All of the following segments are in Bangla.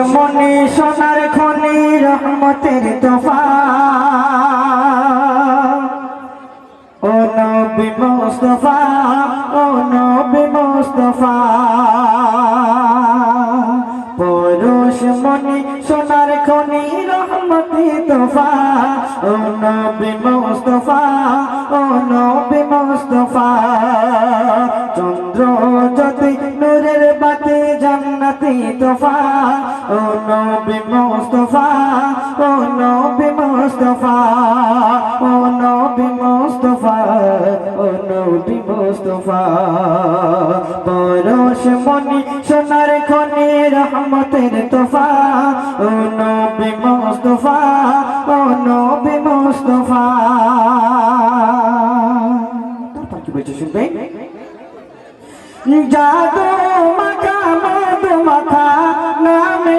মনি সোনার খনি রহমতের তোফা ও নবী মুস্তাফা ও নবী মুস্তাফা পরশ মনি সোনার খনি রহমতের তোফা ও নবী মুস্তাফা ও নবী মুস্তাফা চন্দ্র জ্যোতি নূরের বাতি জান্নাতি তোফা ও নবী মুস্তাফা ও নবী মুস্তাফা ও নবী মুস্তাফা ও নবী মুস্তাফা পরশ মনি সোনার খনি রহমতের তোফা ও নবী মুস্তাফা ও নবী মুস্তাফা তারপর কি বলছে শুনবে জাদু মাখা মধু মাখা নামে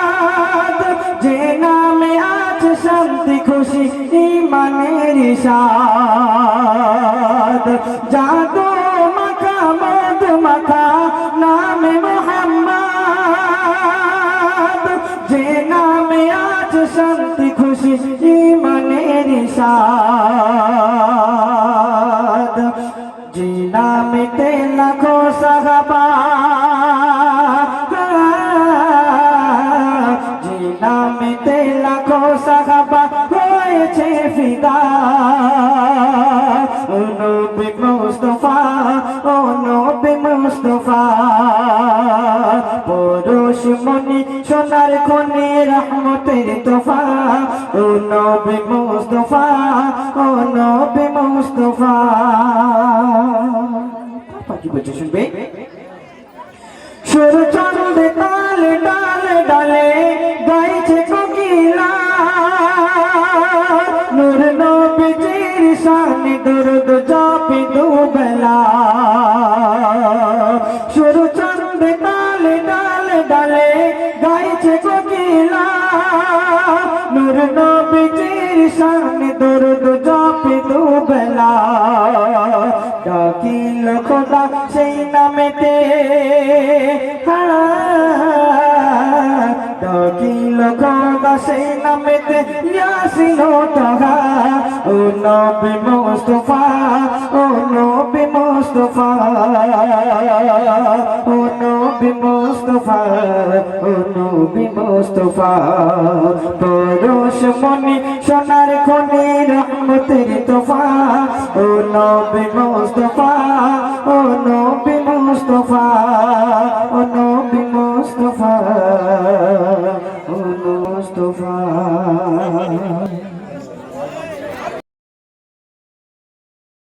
মোহাম্মদ যে নামে আছে শান্তি খুশি ইমানের সাদ জাদু মাখা মধু মাখা নামে মোহাম্মদ যে নামে আছে শান্তি খুশি ইমানের সাদ জিনামেতে লাখো সাহাবা জিনামেতে লাখো সাহাবা হয়েছে ফিদা ও নবী মুস্তাফা ও নবী মুস্তাফা পরশ মনি সোনার খনি রহমতের তোফা ও নবী মুস্তাফা ও নবী মুস্তাফা কি বলছে শুনবে সুর চন্দ্রে তালে ডালে ডালে গাইছে কোকিলা নূর নবীজির শানে দরুদ জপে দুবেলা সুর চন্দ্রে তালে ডালে ডালে গাইছে কোকিলা নূর নবীজির শানে দরুদ জপে দুবেলা ডাকিল খোদা সেই নামেতে ডাকিল খোদা সেই নামেতে ইয়াসিন তাহা ও নবী মুস্তাফা ও নবী মুস্তাফা ও নবী মুস্তাফা ও নবী মুস্তাফা পরশ মনি সোনার খনি রহমতের তোফা ও নবী মুস্তাফা ও নবী মুস্তাফা ও নবী মুস্তাফা ও মুস্তাফা